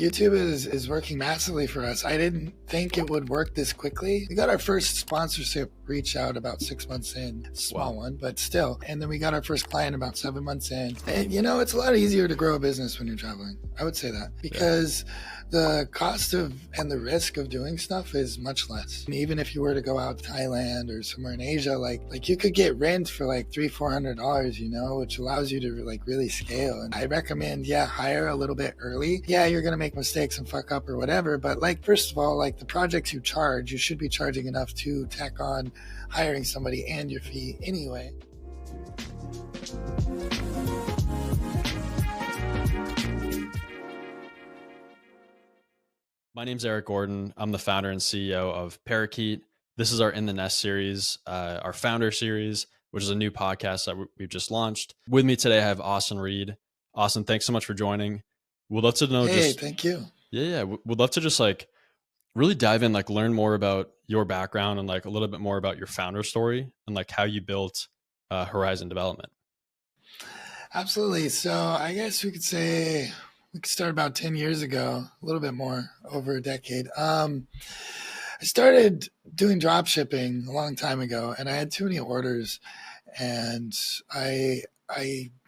YouTube is working massively for us. I didn't think it would work this quickly. We got our first sponsorship reach out about 6 months in, small one, but still. And then we got our first client about 7 months in. And it's a lot easier to grow a business when you're traveling. I would say that because the cost of and the risk of doing stuff is much less. And even if you were to go out to Thailand or somewhere in Asia, like you could get rent for like $300-400, which allows you to like really scale. And I recommend, hire a little bit early. Yeah, you're gonna make mistakes and fuck up or whatever, but like first of all, like the projects you charge, you should be charging enough to tack on hiring somebody and your fee anyway. My name's Eric Gordon. I'm the founder and CEO of Parakeet. This is our In the Nest series, our founder series, which is a new podcast that we've just launched. With me today, I have Austin Reed. Austin, thanks so much for joining. We'd love to know. Thank you. Yeah. We'd love to just like really dive in, like learn more about your background and like a little bit more about your founder story and like how you built Horizon Development. Absolutely. So I guess we could say we could start about 10 years ago, a little bit more, over a decade. I started doing drop shipping a long time ago, and I had too many orders, and I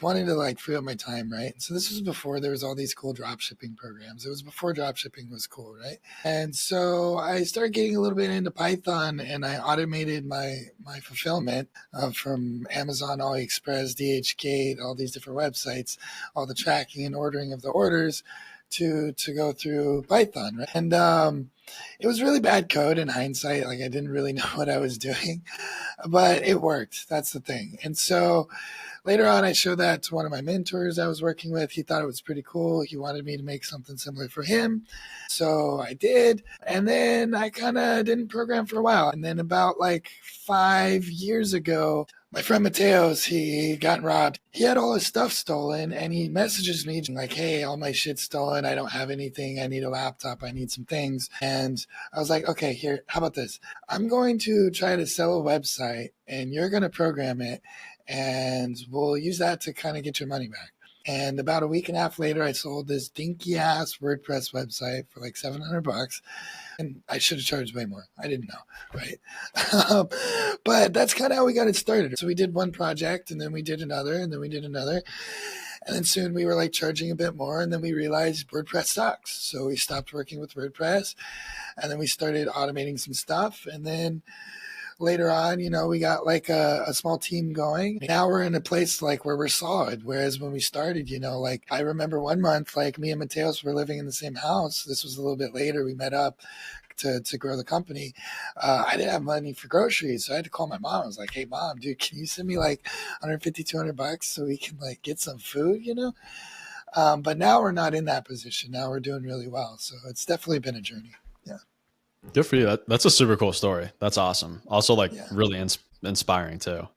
wanted to like free up my time, right? So this was before there was all these cool drop shipping programs. It was before drop shipping was cool, right? And so I started getting a little bit into Python, and I automated my fulfillment from Amazon, AliExpress, DHgate, all these different websites, all the tracking and ordering of the orders to go through Python, right? And it was really bad code in hindsight. Like I didn't really know what I was doing, but it worked. That's the thing. And so later on, I showed that to one of my mentors I was working with. He thought it was pretty cool. He wanted me to make something similar for him. So I did. And then I kind of didn't program for a while. And then about like 5 years ago, my friend Mateos, he got robbed. He had all his stuff stolen, and he messages me like, hey, all my shit's stolen. I don't have anything. I need a laptop. I need some things. And I was like, okay, here, how about this? I'm going to try to sell a website, and you're going to program it, and we'll use that to kind of get your money back. And about a week and a half later, I sold this dinky ass WordPress website for like $700. And I should have charged way more. I didn't know, right? But that's kind of how we got it started. So we did one project, and then we did another, and then we did another. And then soon we were like charging a bit more, and then we realized WordPress sucks. So we stopped working with WordPress, and then we started automating some stuff. And then later on, we got like a small team going. Now we're in a place like where we're solid. Whereas when we started, like I remember one month, like me and Mateos were living in the same house. This was a little bit later. We met up to grow the company. I didn't have money for groceries. So I had to call my mom. I was like, hey mom, dude, can you send me like $150-200 so we can like get some food, But now we're not in that position. Now we're doing really well. So it's definitely been a journey. Yeah. Good for you. That's a super cool story. That's awesome. Also really inspiring too.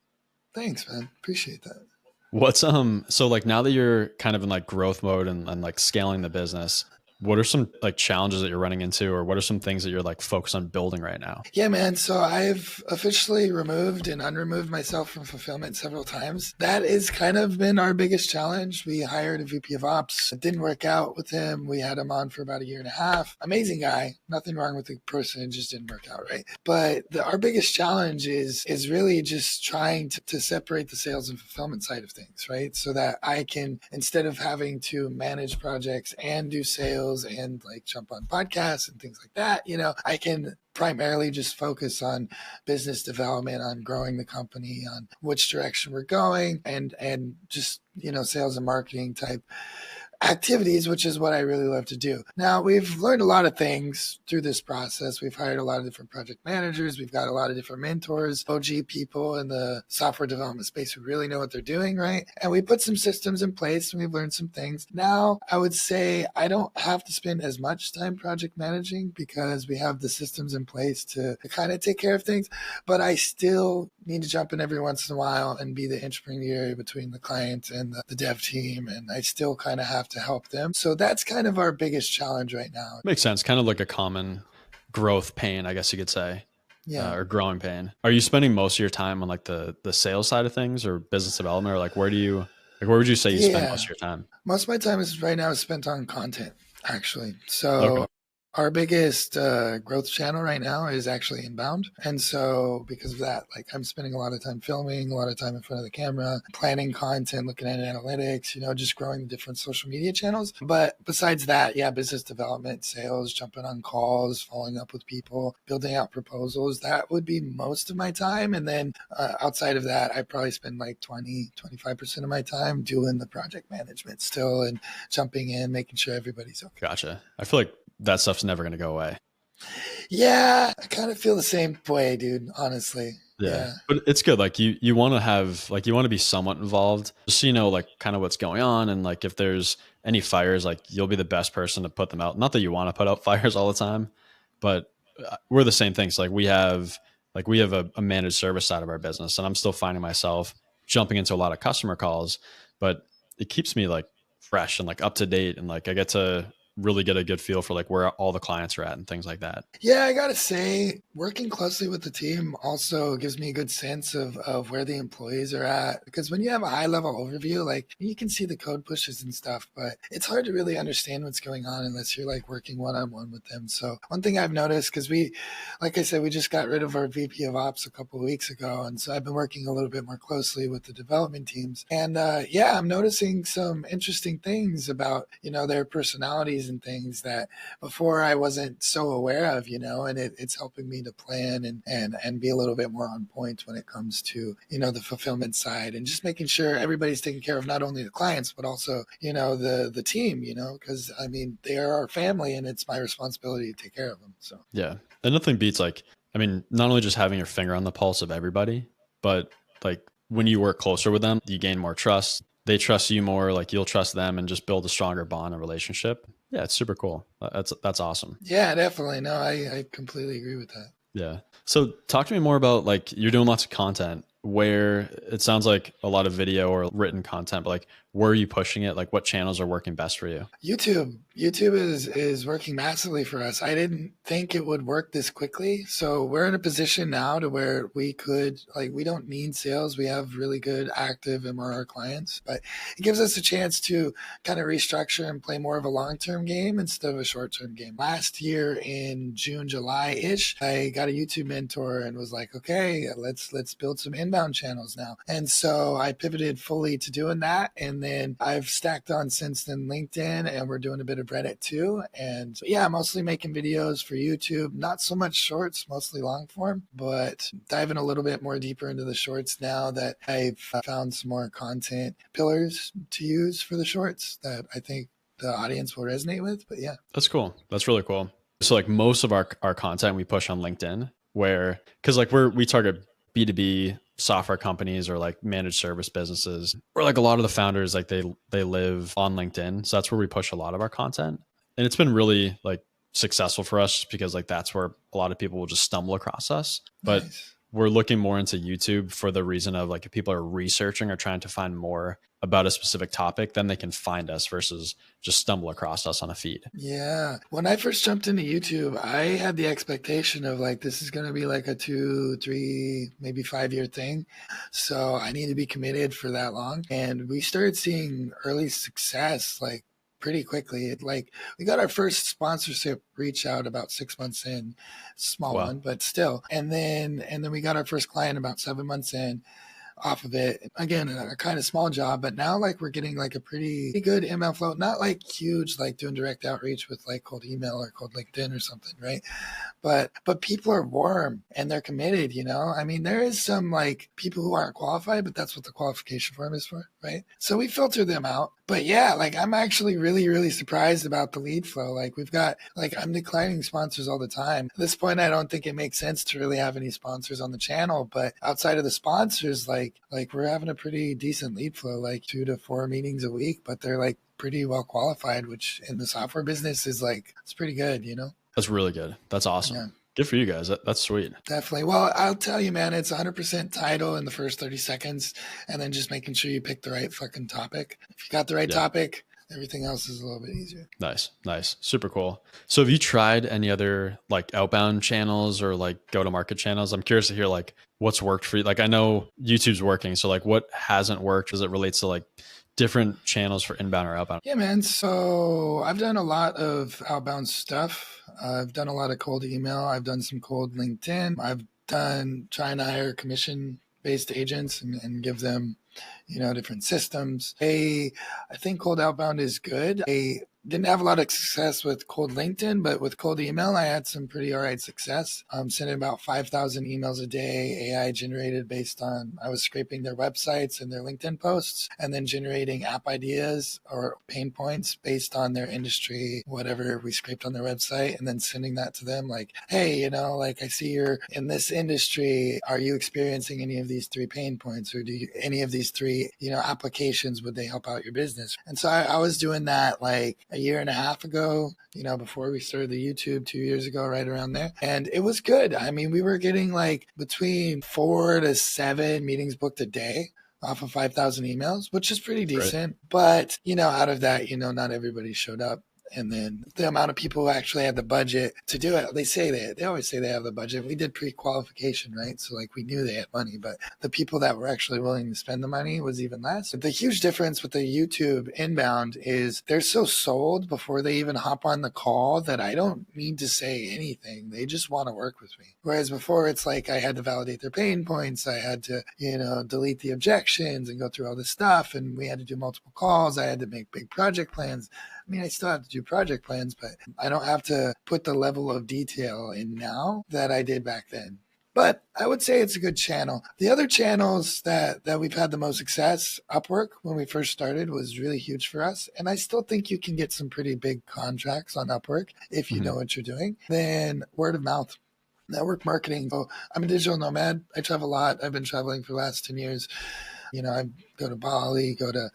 Thanks, man. Appreciate that. What's, so like now that you're kind of in like growth mode and like scaling the business, what are some like challenges that you're running into, or what are some things that you're like focused on building right now? Yeah, man. So I've officially removed and unremoved myself from fulfillment several times. That has kind of been our biggest challenge. We hired a VP of Ops. It didn't work out with him. We had him on for about 1.5 years. Amazing guy. Nothing wrong with the person. It just didn't work out, right? But our biggest challenge is really just trying to separate the sales and fulfillment side of things, right? So that I can, instead of having to manage projects and do sales and like jump on podcasts and things like that, I can primarily just focus on business development, on growing the company, on which direction we're going, and just, sales and marketing type activities, which is what I really love to do. Now, we've learned a lot of things through this process. We've hired a lot of different project managers. We've got a lot of different mentors, OG people in the software development space who really know what they're doing, right? And we put some systems in place, and we've learned some things. Now, I would say I don't have to spend as much time project managing because we have the systems in place to kind of take care of things, but I still need to jump in every once in a while and be the intermediary between the client and the dev team, and I still kind of have to help them. So that's kind of our biggest challenge right now. Makes sense. Kind of like a common growth pain, I guess you could say. Yeah. Or growing pain. Are you spending most of your time on like the sales side of things or business development, or like where would you say you spend most of your time? Most of my time is right now is spent on content. actually. Okay. So our biggest growth channel right now is actually inbound. And so because of that, like I'm spending a lot of time filming, a lot of time in front of the camera, planning content, looking at analytics, just growing the different social media channels. But besides that, yeah, business development, sales, jumping on calls, following up with people, building out proposals, that would be most of my time. And then outside of that, I probably spend like 25% of my time doing the project management still and jumping in, making sure everybody's okay. Gotcha. I feel like that stuff's never going to go away. Yeah, I kind of feel the same way, dude, honestly. Yeah. Yeah. But it's good. Like you want to have, like, you want to be somewhat involved just so you know, like, kind of what's going on. And like, if there's any fires, like, you'll be the best person to put them out. Not that you want to put out fires all the time, but we're the same things. Like we have a managed service side of our business, and I'm still finding myself jumping into a lot of customer calls, but it keeps me like fresh and like up to date. And like, I get to really get a good feel for like where all the clients are at and things like that. Yeah, I gotta say, working closely with the team also gives me a good sense of where the employees are at. Because when you have a high level overview, like you can see the code pushes and stuff, but it's hard to really understand what's going on unless you're like working one on one with them. So one thing I've noticed, because like I said, we just got rid of our VP of Ops a couple of weeks ago, and so I've been working a little bit more closely with the development teams. And yeah, I'm noticing some interesting things about their personalities and things that before I wasn't so aware of, and it's helping me to plan and be a little bit more on point when it comes to, the fulfillment side and just making sure everybody's taking care of not only the clients, but also, the team, because I mean, they are our family and it's my responsibility to take care of them. So, Yeah. And nothing beats like, I mean, not only just having your finger on the pulse of everybody, but like when you work closer with them, you gain more trust. They trust you more, like you'll trust them and just build a stronger bond and relationship. Yeah, it's super cool. That's awesome. yeah, definitely. No, I completely agree with that. Yeah. So talk to me more about like you're doing lots of content where it sounds like a lot of video or written content, but like where are you pushing it? Like what channels are working best for you? YouTube is working massively for us. I didn't think it would work this quickly. So we're in a position now to where we could we don't need sales. We have really good active MRR clients, but it gives us a chance to kind of restructure and play more of a long-term game instead of a short-term game. Last year in June, July-ish, I got a YouTube mentor and was like, okay, let's build some inbound channels now. And so I pivoted fully to doing that. And then I've stacked on since then LinkedIn, and we're doing a bit of Reddit too. And yeah, mostly making videos for YouTube, not so much shorts, mostly long form, but diving a little bit more deeper into the shorts now that I've found some more content pillars to use for the shorts that I think the audience will resonate with. But yeah. That's cool. That's really cool. So like most of our content we push on LinkedIn where, cause like we target B2B software companies or like managed service businesses or like a lot of the founders, like they live on LinkedIn. So that's where we push a lot of our content. And it's been really like successful for us just because like that's where a lot of people will just stumble across us. But Nice. we're looking more into YouTube for the reason of like if people are researching or trying to find more about a specific topic, then they can find us versus just stumble across us on a feed. Yeah. When I first jumped into YouTube, I had the expectation of like, this is going to be like a 2, 3, maybe 5 year thing. So I need to be committed for that long. And we started seeing early success like pretty quickly. Like we got our first sponsorship reach out about 6 months in, small Wow. one, but still. And then we got our first client about 7 months in off of it. Again, a kind of small job, but now like we're getting like a pretty good email flow, not like huge, like doing direct outreach with like cold email or cold LinkedIn or something, right? But people are warm and they're committed, I mean, there is some like people who aren't qualified, but that's what the qualification form is for, right? So we filter them out. But yeah, like I'm actually really, really surprised about the lead flow. Like we've got I'm declining sponsors all the time. At this point, I don't think it makes sense to really have any sponsors on the channel. But outside of the sponsors, like we're having a pretty decent lead flow, like 2 to 4 meetings a week, but they're like pretty well qualified, which in the software business is like it's pretty good. That's really good. That's awesome. Yeah. Good for you guys. That's sweet. Definitely. Well, I'll tell you, man, it's 100% title in the first 30 seconds and then just making sure you pick the right fucking topic. If you got the right Yeah. topic, everything else is a little bit easier. Nice. Nice. Super cool. So have you tried any other like outbound channels or like go to market channels? I'm curious to hear like what's worked for you. Like I know YouTube's working. So like what hasn't worked as it relates to like different channels for inbound or outbound? Yeah, man. So I've done a lot of outbound stuff. I've done a lot of cold email. I've done some cold LinkedIn. I've done trying to hire commission based agents and give them, different systems. I think cold outbound is good. I didn't have a lot of success with cold LinkedIn, but with cold email, I had some pretty all right success. Sending about 5,000 emails a day, AI generated based on, I was scraping their websites and their LinkedIn posts, and then generating app ideas or pain points based on their industry, whatever we scraped on their website, and then sending that to them like, hey, I see you're in this industry. Are you experiencing any of these three pain points, or do you, any of these three, applications, would they help out your business? And so I was doing that like a year and a half ago, before we started the YouTube 2 years ago, right around there. And it was good. I mean, we were getting like between 4 to 7 meetings booked a day off of 5,000 emails, which is pretty Right. decent. But, out of that, not everybody showed up. And then the amount of people who actually had the budget to do it, they always say they have the budget. We did pre-qualification, right? So like we knew they had money, but the people that were actually willing to spend the money was even less. The huge difference with the YouTube inbound is they're so sold before they even hop on the call that I don't need to say anything. They just want to work with me. Whereas before it's like I had to validate their pain points. I had to, delete the objections and go through all this stuff. And we had to do multiple calls. I had to make big project plans. I mean, I still have to do project plans, but I don't have to put the level of detail in now that I did back then. But I would say it's a good channel. The other channels that we've had the most success, Upwork, when we first started, was really huge for us. And I still think you can get some pretty big contracts on Upwork if you know what you're doing. Then word of mouth. Network marketing. So I'm a digital nomad. I travel a lot. I've been traveling for the last 10 years. I go to Bali, go to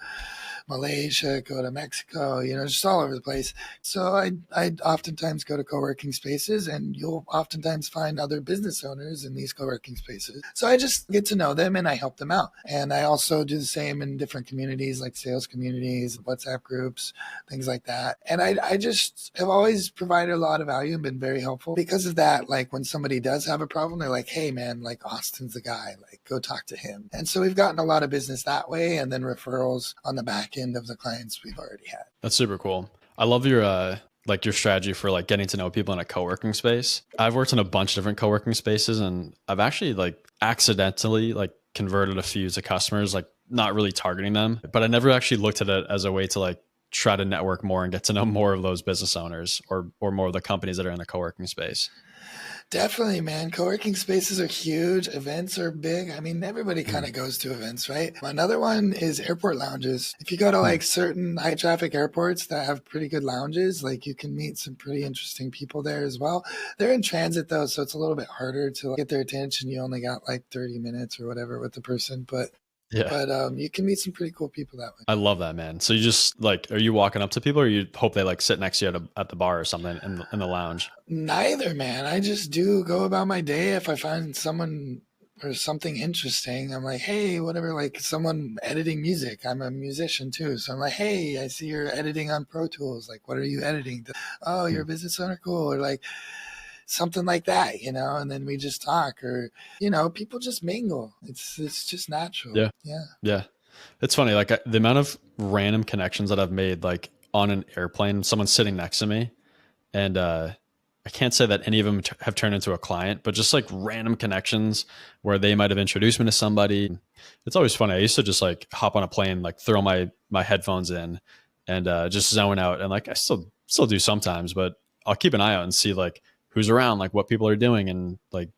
Malaysia, go to Mexico, just all over the place. So I oftentimes go to co-working spaces, and you'll oftentimes find other business owners in these co-working spaces. So I just get to know them and I help them out. And I also do the same in different communities like sales communities, WhatsApp groups, things like that. And I just have always provided a lot of value and been very helpful because of that. Like when somebody does have a problem, they're like, hey man, like Austin's the guy, like go talk to him. And so we've gotten a lot of business that way, and then referrals on the back end of the clients we've already had. That's super cool. I love your your strategy for like getting to know people in a co-working space. I've worked in a bunch of different co-working spaces, and I've actually like accidentally like converted a few to customers, like not really targeting them, but I never actually looked at it as a way to like try to network more and get to know more of those business owners or more of the companies that are in the co-working space. Definitely, man. Co-working spaces are huge. Events are big. I mean, everybody kind of goes to events, right? Another one is airport lounges. If you go to like certain high traffic airports that have pretty good lounges, like you can meet some pretty interesting people there as well. They're in transit though, so it's a little bit harder to get their attention. You only got like 30 minutes or whatever with the person, but you can meet some pretty cool people that way. I love that, man. So you just like, are you walking up to people, or you hope they like sit next to you at the bar or something in the lounge? Neither, man. I just do go about my day. If I find someone or something interesting, I'm like, hey, whatever, like someone editing music. I'm a musician too. So I'm like, hey, I see you're editing on Pro Tools. Like, what are you editing? Oh, you're a business owner? Cool. Or like something like that, and then we just talk, or, people just mingle. It's just natural. Yeah. Yeah. Yeah. It's funny. Like the amount of random connections that I've made, like on an airplane, someone sitting next to me, and I can't say that any of them have turned into a client, but just like random connections where they might have introduced me to somebody. It's always funny. I used to just like hop on a plane, like throw my headphones in and just zone out. And like, I still do sometimes, but I'll keep an eye out and see like who's around, like what people are doing. And like,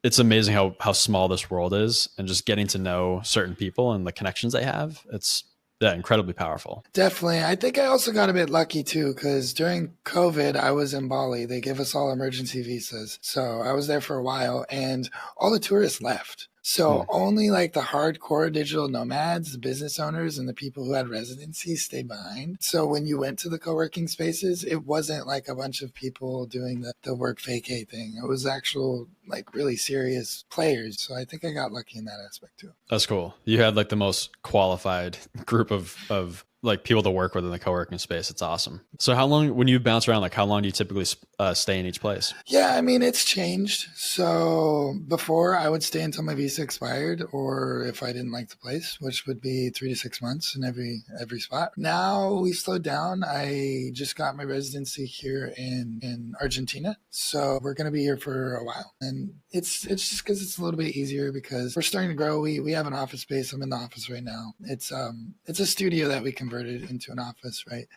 it's amazing how small this world is, and just getting to know certain people and the connections they have. It's incredibly powerful. Definitely. I think I also got a bit lucky too, because during COVID, I was in Bali. They gave us all emergency visas. So I was there for a while, and all the tourists left. So only like the hardcore digital nomads, the business owners, and the people who had residencies stayed behind. So when you went to the co-working spaces, it wasn't like a bunch of people doing the work vacay thing. It was actual like really serious players. So I think I got lucky in that aspect too. That's cool. You had like the most qualified group of like people to work with in the co-working space. It's awesome. So how long, when you bounce around, like how long do you typically stay in each place? Yeah, I mean, it's changed. So before I would stay until my visa expired, or if I didn't like the place, which would be 3 to 6 months in every spot. Now we slowed down. I just got my residency here in Argentina. So we're gonna be here for a while. And it's just because it's a little bit easier because we're starting to grow. We have an office space. I'm in the office right now. It's a studio that we converted into an office, right?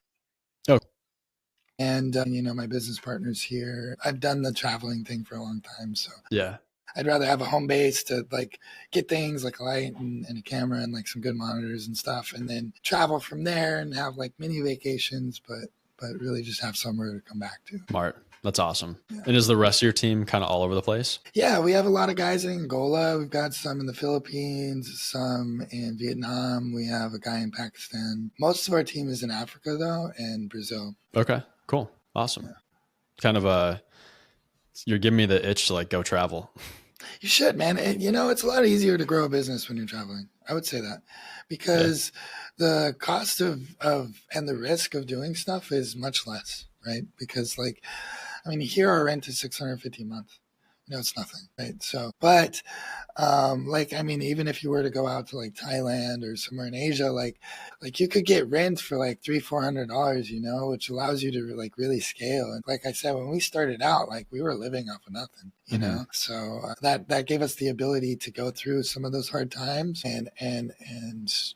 Oh, And my business partner's here. I've done the traveling thing for a long time, so yeah. I'd rather have a home base to like get things like a light and a camera and like some good monitors and stuff, and then travel from there and have like mini vacations, but really just have somewhere to come back to. Smart. That's awesome. Yeah. And is the rest of your team kind of all over the place? Yeah, we have a lot of guys in Angola. We've got some in the Philippines, some in Vietnam. We have a guy in Pakistan. Most of our team is in Africa though, and Brazil. Okay, cool. Awesome. Yeah. Kind of you're giving me the itch to like go travel. You should, man. It's a lot easier to grow a business when you're traveling. I would say that because the cost of and the risk of doing stuff is much less, right? Because like, I mean, here our rent is $650 a month. It's nothing, right? So, but like, I mean, even if you were to go out to like Thailand or somewhere in Asia, like you could get rent for like $300-$400, which allows you to like really scale. And like I said, when we started out, like we were living off of nothing, so that gave us the ability to go through some of those hard times and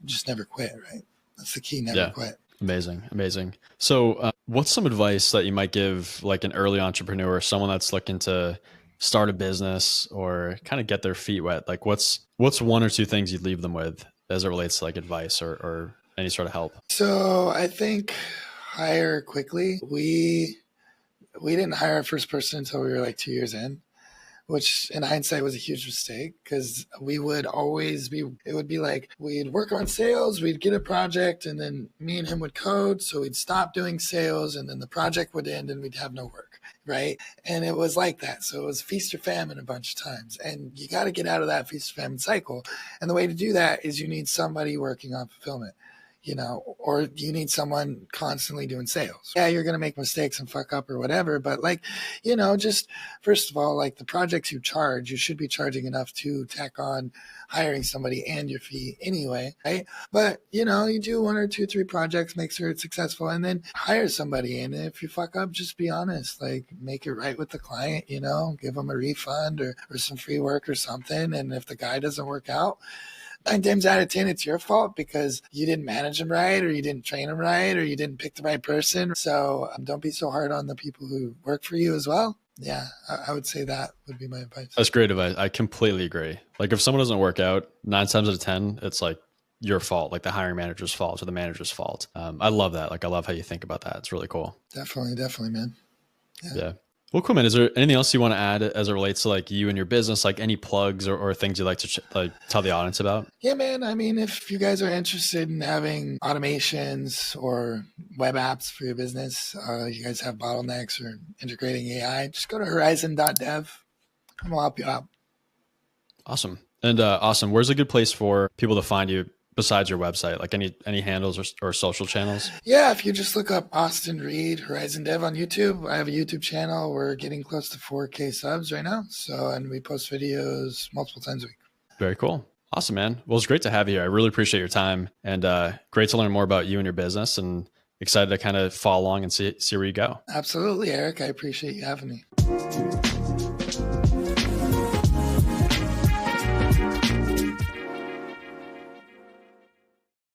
just never quit, right? That's the key, never quit. Amazing. So what's some advice that you might give like an early entrepreneur, someone that's looking to start a business or kind of get their feet wet? Like what's one or two things you'd leave them with as it relates to like advice or any sort of help? So I think hire quickly. We didn't hire our first person until we were like 2 years in, which in hindsight was a huge mistake because we would always be, it would be like we'd work on sales, we'd get a project, and then me and him would code. So we'd stop doing sales and then the project would end and we'd have no work. Right. And it was like that. So it was feast or famine a bunch of times. And you got to get out of that feast or famine cycle. And the way to do that is you need somebody working on fulfillment, or you need someone constantly doing sales. Yeah, you're going to make mistakes and fuck up or whatever. But like, just first of all, like the projects you charge, you should be charging enough to tack on hiring somebody and your fee anyway, right? But, you do 1 or 2, 3 projects, make sure it's successful, and then hire somebody. And if you fuck up, just be honest, like make it right with the client, give them a refund or some free work or something. And if the guy doesn't work out, 9 times out of 10, it's your fault because you didn't manage them right, or you didn't train them right, or you didn't pick the right person. So don't be so hard on the people who work for you as well. Yeah, I would say that would be my advice. That's great advice. I completely agree. Like if someone doesn't work out 9 times out of 10, it's like your fault, like the hiring manager's fault or the manager's fault. I love that. Like I love how you think about that. It's really cool. Definitely, man. Yeah. Well, cool, man. Is there anything else you want to add as it relates to like you and your business, like any plugs or things you'd like to like tell the audience about? Yeah, man. I mean, if you guys are interested in having automations or web apps for your business, you guys have bottlenecks or integrating AI, just go to horizon.dev and we'll help you out. Awesome. And awesome. Where's a good place for people to find you besides your website? Like any handles or social channels? Yeah, if you just look up Austin Reed Horizon Dev on YouTube, I have a YouTube channel. We're getting close to 4K subs right now. And we post videos multiple times a week. Very cool. Awesome, man. Well, it's great to have you here. I really appreciate your time and great to learn more about you and your business, and excited to kind of follow along and see where you go. Absolutely, Eric. I appreciate you having me.